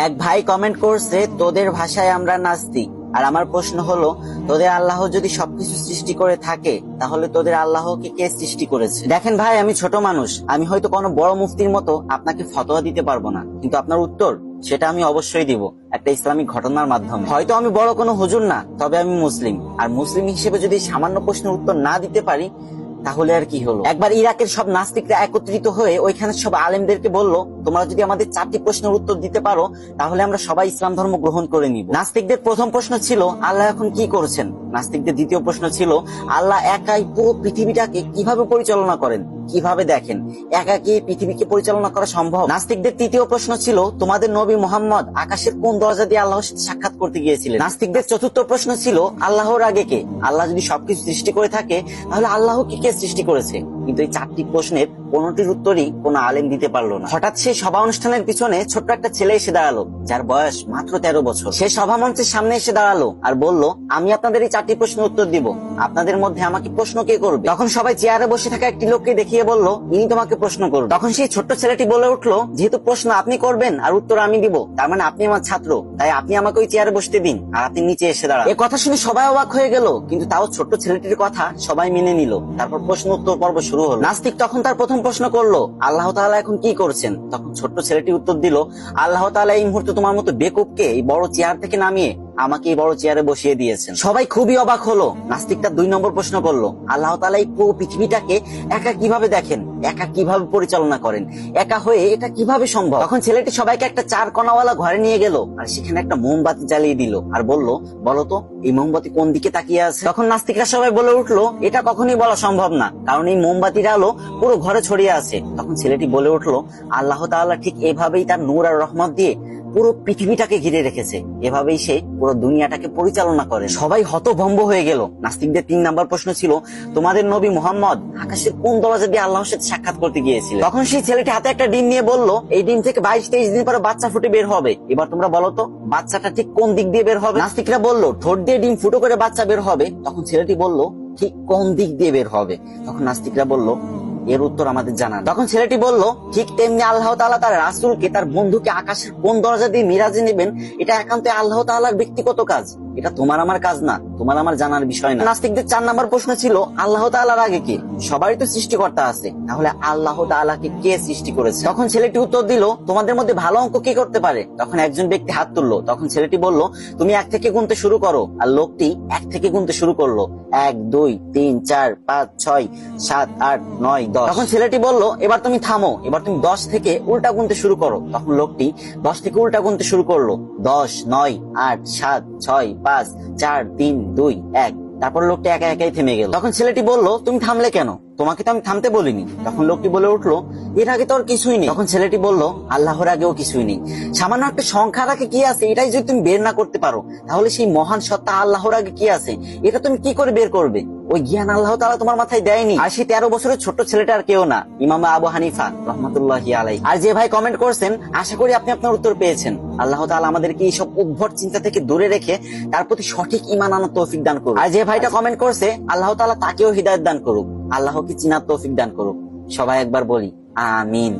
এক ভাই কমেন্ট করছে, তোদের ভাষায় আমরা নাস্তিক। আর আমার প্রশ্ন হলো, তোদের আল্লাহ যদি সবকিছু সৃষ্টি করে থাকে, তাহলে তোদের আল্লাহকে কে সৃষ্টি করেছে? দেখেন ভাই, আমি ছোট মানুষ, আমি হয়তো কোনো বড় মুফতির মতো আপনাকে ফতোয়া দিতে পারবো না, কিন্তু আপনার উত্তর সেটা আমি অবশ্যই দিব একটা ইসলামিক ঘটনার মাধ্যমে। হয়তো আমি বড় কোনো হুজুর না, তবে আমি মুসলিম, আর মুসলিম হিসেবে যদি সামান্য প্রশ্নের উত্তর না দিতে পারি, তাহলে আর কি হলো। একবার ইরাকের সব নাস্তিকরা একত্রিত হয়ে ওইখানে সব আলেমদেরকে বলল, তোমরা যদি আমাদের 4টি প্রশ্নের উত্তর দিতে পারো, তাহলে আমরা সবাই ইসলাম ধর্ম গ্রহণ করে নিব। নাস্তিকদের প্রথম প্রশ্ন ছিল, আল্লাহ এখন কি করছেন? নাস্তিকদের দ্বিতীয় প্রশ্ন ছিল, আল্লাহ একাই পুরো পৃথিবীটাকে কিভাবে পরিচালনা করেন, কিভাবে দেখেন? একা কি পৃথিবীকে পরিচালনা করা সম্ভব? নাস্তিকদের তৃতীয় প্রশ্ন ছিল, তোমাদের নবী মুহাম্মদ আকাশের কোন দরজা দিয়ে আল্লাহর সাথে সাক্ষাৎ করতে গিয়েছিলেন? নাস্তিকদের চতুর্থ প্রশ্ন ছিল, আল্লাহর আগে কে? আল্লাহ যদি সবকিছু সৃষ্টি করে থাকে, তাহলে আল্লাহকে কে সৃষ্টি করেছে? কিন্তু এই 4টি প্রশ্নের কোনটির উত্তরই কোন আলেম দিতে পারলো না। হঠাৎ সেই সভা অনুষ্ঠানের পিছনে ছোট্ট একটা ছেলে এসে দাঁড়ালো, যার বয়স মাত্র 13 বছর। সে সভা মঞ্চের সামনে এসে দাঁড়ালো আর বলল, আমি আপনাদের এই 4টি প্রশ্নের উত্তর দিব, আপনাদের মধ্যে আমাকে প্রশ্ন কে করবে? তখন সবাই চেয়ারে বসে থাকা একটি লোককে দেখিয়ে বলল, ইনি তোমাকে প্রশ্ন করবে। তখন সেই ছোট্ট ছেলেটি বলে উঠলো, যেহেতু প্রশ্ন আপনি করবেন আর উত্তর আমি দিব, তার মানে আপনি আমার ছাত্র, তাই আপনি আমাকে ওই চেয়ারে বসতে দিন আর আপনি নিচে এসে দাঁড়ান। এই কথা শুনে সবাই অবাক হয়ে গেল, কিন্তু তাও ছোট্ট ছেলেটির কথা সবাই মেনে নিল। তারপর প্রশ্ন উত্তর পর্ব শুরু হলো। নাস্তিক তখন তার প্রথম প্রশ্ন করলো, আল্লাহ তাআলা এখন কি করছেন? তখন ছোট্ট ছেলেটি উত্তর দিল, আল্লাহ তাআলা এই মুহূর্তে তোমার মতো বেকুবকে এই বড় চেয়ার থেকে নামিয়ে আমাকে এই বড় চেয়ারে বসিয়ে দিয়েছেন। সবাই খুবই অবাক হলো। নাস্তিক তার 2 নম্বর প্রশ্ন করলো, আল্লাহ তাআলা এই পুরো পৃথিবীটাকে একা কিভাবে দেখেন, একা কিভাবে পরিচালনা করেন, একা হয়ে এটা কিভাবে সম্ভব? তখন ছেলেটি সবাইকে একটা 4 কোণাওয়ালা ঘরে নিয়ে গেল আর সেখানে একটা মোমবাতি জ্বালিয়ে দিল আর বলল, বলতো এই মোমবাতি কোন দিকে তাকিয়ে আছে? তখন নাস্তিকরা সবাই বলে উঠলো, এটা কখনোই বলা সম্ভব না, কারণ এই মোমবাতির আলো পুরো ঘরে ছড়িয়ে আছে। তখন ছেলেটি বলে উঠলো, আল্লাহ তাআলা ঠিক এভাবেই তার নূর আর রহমত দিয়ে পুরো পৃথিবীটাকে ঘিরে রেখেছে, এভাবেই সে পুরো দুনিয়াটাকে পরিচালনা করে। সবাই হতভম্ব হয়ে গেল। নাস্তিকদের 3 নম্বর প্রশ্ন ছিল, তোমাদের নবী মুহাম্মদ আকাশের কোন দরজা দিয়ে আল্লাহর সাথে সাক্ষাৎ করতে গিয়েছিলেন? তখন সেই ছেলেটি হাতে একটা ডিম নিয়ে বলল, এই ডিম থেকে 22-23 দিন পরে বাচ্চা ফুটে বের হবে, এবার তোমরা বলো তো বাচ্চাটা ঠিক কোন দিক দিয়ে বের হবে? নাস্তিকরা বলল, ঠোঁট দিয়ে ডিম ফুটো করে বাচ্চা বের হবে। তখন ছেলেটি বলল, ঠিক কোন দিক দিয়ে বের হবে? তখন নাস্তিকরা বলল, এর উত্তর আমাদের জানা নেই। তখন ছেলেটি বলল, ঠিক তেমনি আল্লাহ তাআলা তার রাসূলকে, তার বন্ধুকে আকাশের কোন দরজা দিয়ে মিরাজে নেবেন, এটা একান্ত আল্লাহ তাআলার ব্যক্তিগত কাজ, এটা তোমার আমার কাজ না, তোমার আমার জানার বিষয় না। নাস্তিকদের 4 নম্বর প্রশ্ন ছিল, আল্লাহ তাআলার আগে কে? সবারই তো সৃষ্টিকর্তা আছে, তাহলে আল্লাহ তাআলাকে কে সৃষ্টি করেছে? তখন ছেলেটি উত্তর দিল, তোমাদের মধ্যে ভালো অঙ্ক কে করতে পারে? তখন একজন ব্যক্তি হাত তুললো। তখন ছেলেটি বলল, তুমি 1 থেকে গুনতে শুরু করো। আর লোকটি 1 থেকে গুনতে শুরু করলো, 1 2 3 4 5 6 7 8 9 10। তখন ছেলেটি বলল, এবার তুমি থামো, এবার তুমি 10 থেকে উল্টা গুনতে শুরু করো। তখন লোকটি 10 থেকে উল্টা গুনতে শুরু করলো, 10 9 8 7 6 5 4 3 2 1। তারপর লোকটি একা একাই থেমে গেল। তখন ছেলেটি বলল, তুমি থামলে কেন? তোমাকে তো আমি থামতে বলিনি। তখন লোকটি বলে উঠলো, এর আগে তো আর কিছুই নেই। তখন ছেলেটি বলল, আল্লাহর আগেও কিছুই নেই। সামান্য একটা সংখ্যার আগে কি আছে এটাই যদি তুমি বের না করতে পারো, তাহলে সেই মহান সত্তা আল্লাহর আগে কি আছে এটা তুমি কি করে বের করবে? ওই জ্ঞান আল্লাহ তাআলা তোমার মাথায় দেয়নি। আর সেই 13 বছরের ছোট্ট ছেলেটা আর কেউ না, ইমাম আবু হানিফা রাহমাতুল্লাহি আলাইহি। আর যে ভাই কমেন্ট করছেন, আশা করি আপনি আপনার উত্তর পেয়েছেন। আল্লাহ তাআলা আমাদেরকে এইসব উদ্ভট চিন্তা থেকে দূরে রেখে তার প্রতি সঠিক ঈমান আনার তৌফিক দান করুন। আর যে ভাইটা কমেন্ট করছে, আল্লাহ তাআলা তাকেও হিদায়াত দান করুক, আল্লাহকে চিনার তৌফিক দান করুক। সবাই একবার বলি আমিন।